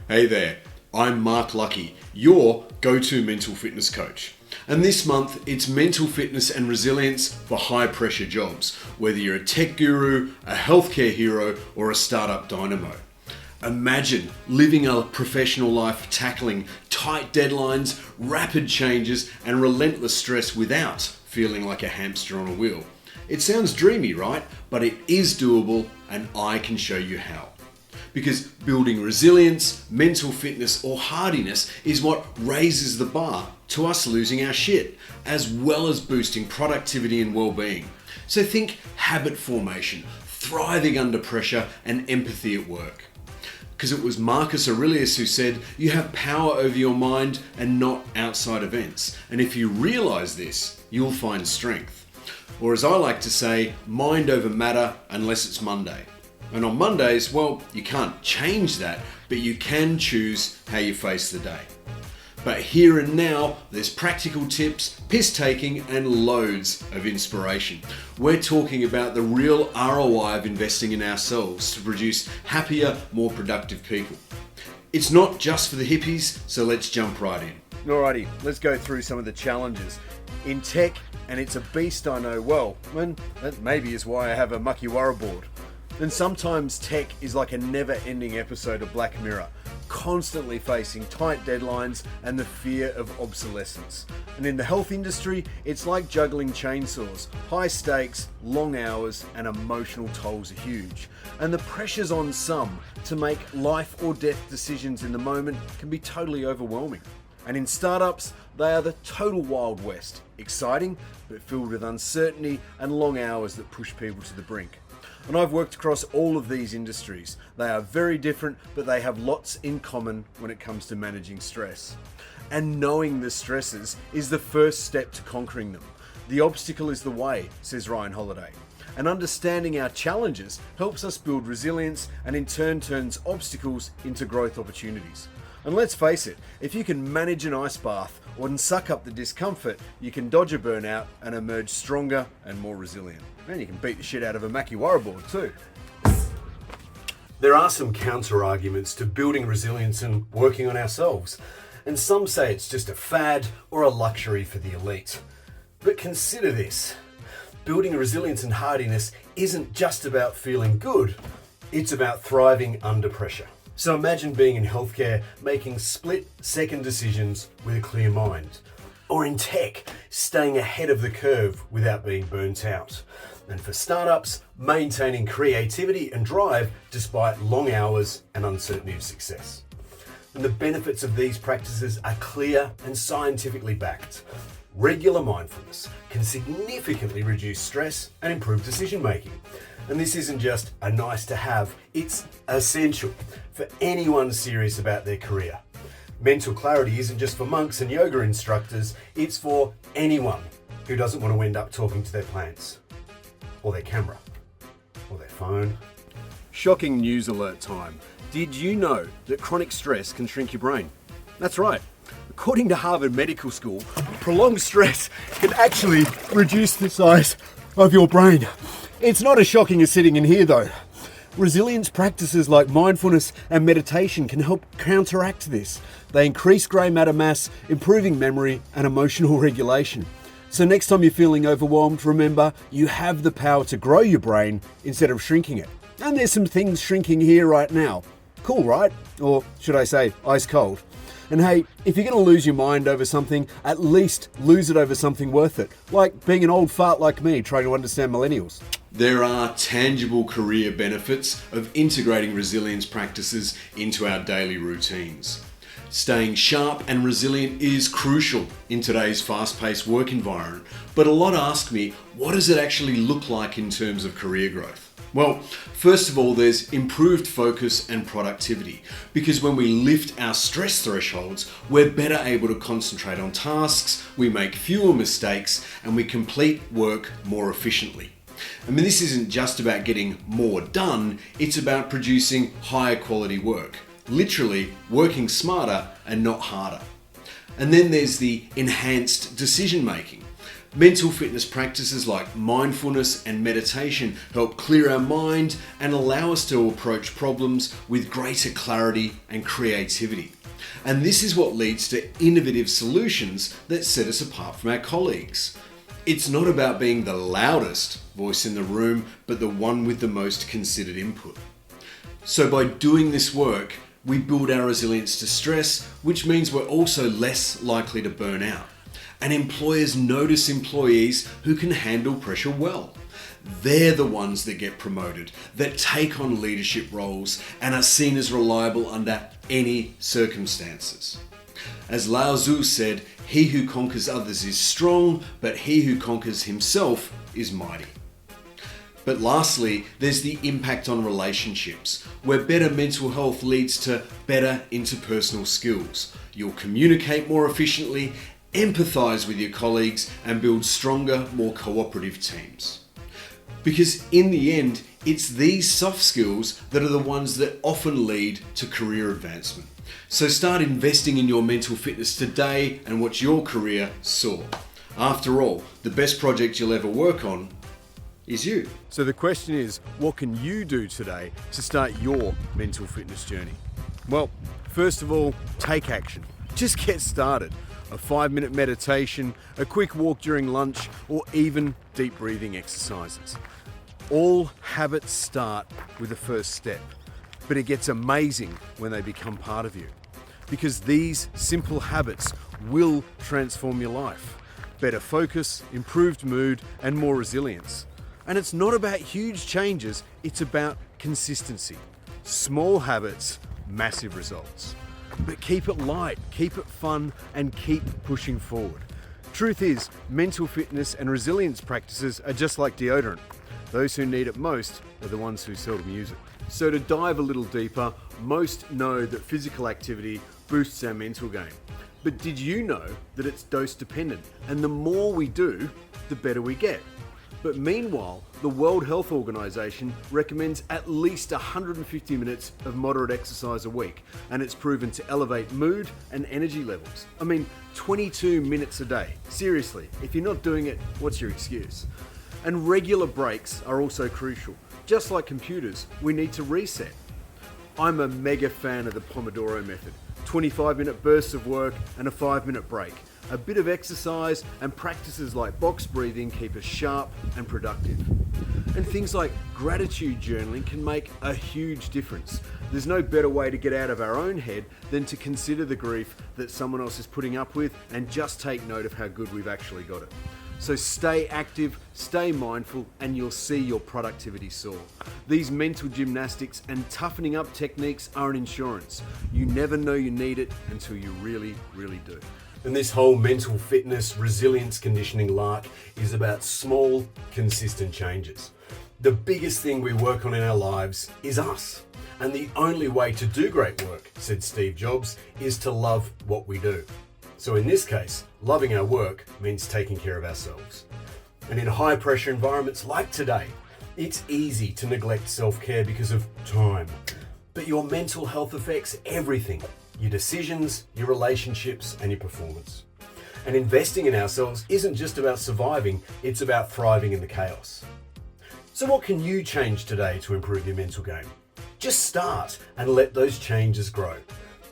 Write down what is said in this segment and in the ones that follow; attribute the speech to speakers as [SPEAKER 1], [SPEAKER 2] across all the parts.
[SPEAKER 1] Hey there, I'm Luckey, your go-to mental fitness coach. And this month, it's mental fitness and resilience for high-pressure jobs, whether you're a tech guru, a healthcare hero, or a startup dynamo. Imagine living a professional life tackling tight deadlines, rapid changes, and relentless stress without feeling like a hamster on a wheel. It sounds dreamy, right? But it is doable, and I can show you how. Because building resilience, mental fitness, or hardiness is what raises the bar to us losing our shit, as well as boosting productivity and well-being. So think habit formation, thriving under pressure, and empathy at work. Because it was Marcus Aurelius who said, you have power over your mind and not outside events. And if you realize this, you'll find strength. Or as I like to say, mind over matter unless it's Monday. And on Mondays, well, you can't change that, but you can choose how you face the day. But here and now, there's practical tips, piss taking, and loads of inspiration. We're talking about the real ROI of investing in ourselves to produce happier, more productive people. It's not just for the hippies, so let's jump right in. Alrighty, let's go through some of the challenges. In tech, and it's a beast I know well, and that maybe is why I have a mucky board. And sometimes tech is like a never-ending episode of Black Mirror, constantly facing tight deadlines and the fear of obsolescence. And in the health industry, it's like juggling chainsaws. High stakes, long hours, and emotional tolls are huge. And the pressures on some to make life or death decisions in the moment can be totally overwhelming. And in startups, they are the total Wild West. Exciting, but filled with uncertainty and long hours that push people to the brink. And I've worked across all of these industries. They are very different, but they have lots in common when it comes to managing stress. And knowing the stresses is the first step to conquering them. The obstacle is the way, says Ryan Holiday. And understanding our challenges helps us build resilience and in turn turns obstacles into growth opportunities. And let's face it, if you can manage an ice bath or suck up the discomfort, you can dodge a burnout and emerge stronger and more resilient. And you can beat the shit out of a Mackie board too. There are some counter arguments to building resilience and working on ourselves. And some say it's just a fad or a luxury for the elite. But consider this. Building resilience and hardiness isn't just about feeling good. It's about thriving under pressure. So imagine being in healthcare, making split-second decisions with a clear mind. Or in tech, staying ahead of the curve without being burnt out. And for startups, maintaining creativity and drive despite long hours and uncertainty of success. And the benefits of these practices are clear and scientifically backed. Regular mindfulness can significantly reduce stress and improve decision making. And this isn't just a nice to have, it's essential for anyone serious about their career. Mental clarity isn't just for monks and yoga instructors, it's for anyone who doesn't want to end up talking to their plants, or their camera, or their phone. Shocking news alert time. Did you know that chronic stress can shrink your brain? That's right. According to Harvard Medical School, prolonged stress can actually reduce the size of your brain. It's not as shocking as sitting in here though. Resilience practices like mindfulness and meditation can help counteract this. They increase grey matter mass, improving memory and emotional regulation. So next time you're feeling overwhelmed, remember you have the power to grow your brain instead of shrinking it. And there's some things shrinking here right now. Cool, right? Or should I say ice cold? And hey, if you're going to lose your mind over something, at least lose it over something worth it. Like being an old fart like me trying to understand millennials. There are tangible career benefits of integrating resilience practices into our daily routines. Staying sharp and resilient is crucial in today's fast-paced work environment. But a lot ask me, what does it actually look like in terms of career growth? Well, first of all, there's improved focus and productivity, because when we lift our stress thresholds, we're better able to concentrate on tasks, we make fewer mistakes, and we complete work more efficiently. I mean, this isn't just about getting more done, it's about producing higher quality work. Literally, working smarter and not harder. And then there's the enhanced decision making. Mental fitness practices like mindfulness and meditation help clear our mind and allow us to approach problems with greater clarity and creativity. And this is what leads to innovative solutions that set us apart from our colleagues. It's not about being the loudest voice in the room, but the one with the most considered input. So by doing this work, we build our resilience to stress, which means we're also less likely to burn out. And employers notice employees who can handle pressure well. They're the ones that get promoted, that take on leadership roles and are seen as reliable under any circumstances. As Lao Tzu said, "He who conquers others is strong, but he who conquers himself is mighty." But lastly, there's the impact on relationships, where better mental health leads to better interpersonal skills. You'll communicate more efficiently, empathize with your colleagues, and build stronger, more cooperative teams. Because in the end, it's these soft skills that are the ones that often lead to career advancement. So start investing in your mental fitness today and watch your career soar. After all, the best project you'll ever work on is you. So the question is, what can you do today to start your mental fitness journey? Well, first of all, take action. Just get started. A 5-minute meditation, a quick walk during lunch, or even deep breathing exercises. All habits start with the first step, but it gets amazing when they become part of you. Because these simple habits will transform your life. Better focus, improved mood, and more resilience. And it's not about huge changes, it's about consistency. Small habits, massive results. But keep it light, keep it fun, and keep pushing forward. Truth is, mental fitness and resilience practices are just like deodorant. Those who need it most are the ones who seldom use it. So to dive a little deeper, most know that physical activity boosts our mental game. But did you know that it's dose dependent? And the more we do, the better we get. But meanwhile, the World Health Organization recommends at least 150 minutes of moderate exercise a week, and it's proven to elevate mood and energy levels. I mean, 22 minutes a day. Seriously, if you're not doing it, what's your excuse? And regular breaks are also crucial. Just like computers, we need to reset. I'm a mega fan of the Pomodoro method. 25-minute bursts of work and a 5-minute break. A bit of exercise and practices like box breathing keep us sharp and productive. And things like gratitude journaling can make a huge difference. There's no better way to get out of our own head than to consider the grief that someone else is putting up with and just take note of how good we've actually got it. So stay active, stay mindful, and you'll see your productivity soar. These mental gymnastics and toughening up techniques are an insurance. You never know you need it until you really, really do. And this whole mental fitness, resilience conditioning lark is about small, consistent changes. The biggest thing we work on in our lives is us. And the only way to do great work, said Steve Jobs, is to love what we do. So in this case, loving our work means taking care of ourselves. And in high pressure environments like today, it's easy to neglect self-care because of time. But your mental health affects everything. Your decisions, your relationships, and your performance. And investing in ourselves isn't just about surviving, it's about thriving in the chaos. So what can you change today to improve your mental game? Just start and let those changes grow.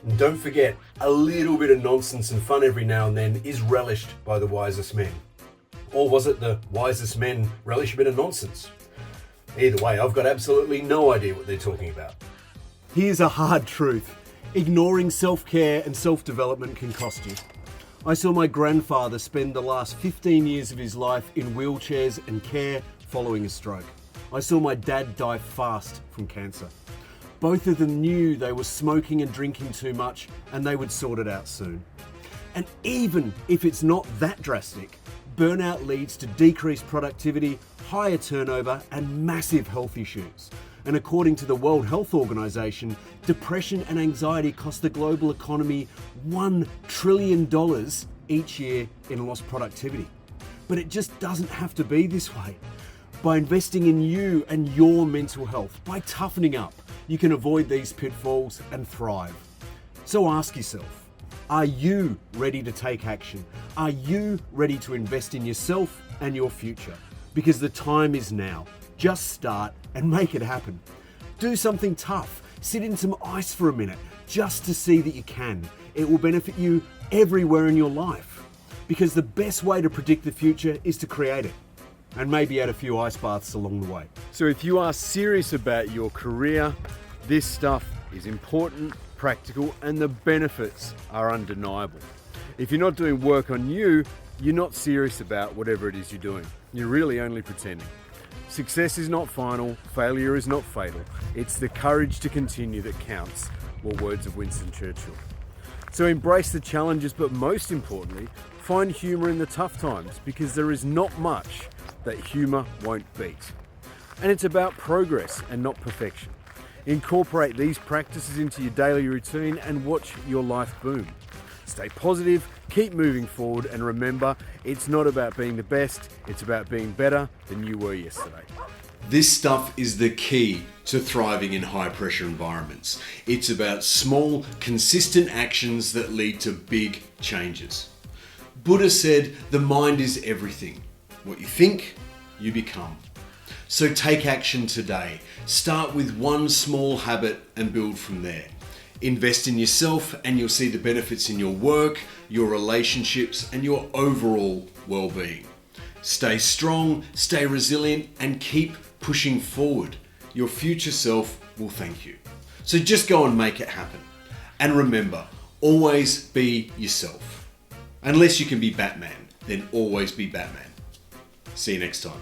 [SPEAKER 1] And don't forget, a little bit of nonsense and fun every now and then is relished by the wisest men. Or was it the wisest men relish a bit of nonsense? Either way, I've got absolutely no idea what they're talking about. Here's a hard truth. Ignoring self-care and self-development can cost you. I saw my grandfather spend the last 15 years of his life in wheelchairs and care following a stroke. I saw my dad die fast from cancer. Both of them knew they were smoking and drinking too much and they would sort it out soon. And even if it's not that drastic, burnout leads to decreased productivity, higher turnover, and massive health issues. And according to the World Health Organization, depression and anxiety cost the global economy $1 trillion each year in lost productivity. But it just doesn't have to be this way. By investing in you and your mental health, by toughening up, you can avoid these pitfalls and thrive. So ask yourself, Are you ready to take action? Are you ready to invest in yourself and your future? Because the time is now. Just start and make it happen. Do something tough. Sit in some ice for a minute just to see that you can. It will benefit you everywhere in your life. Because the best way to predict the future is to create it. And maybe add a few ice baths along the way. So if you are serious about your career, this stuff is important, practical, and the benefits are undeniable. If you're not doing work on you, you're not serious about whatever it is you're doing. You're really only pretending. Success is not final, failure is not fatal. It's the courage to continue that counts, were words of Winston Churchill. So embrace the challenges, but most importantly, find humour in the tough times, because there is not much that humour won't beat. And it's about progress and not perfection. Incorporate these practices into your daily routine and watch your life boom. Stay positive, keep moving forward, and remember, it's not about being the best, it's about being better than you were yesterday. This stuff is the key to thriving in high pressure environments. It's about small, consistent actions that lead to big changes. Buddha said, the mind is everything. What you think, you become. So take action today. Start with one small habit and build from there. Invest in yourself and you'll see the benefits in your work, your relationships, and your overall well-being. Stay strong, stay resilient, and keep pushing forward. Your future self will thank you. So just go and make it happen. And remember, always be yourself. Unless you can be Batman, then always be Batman. See you next time.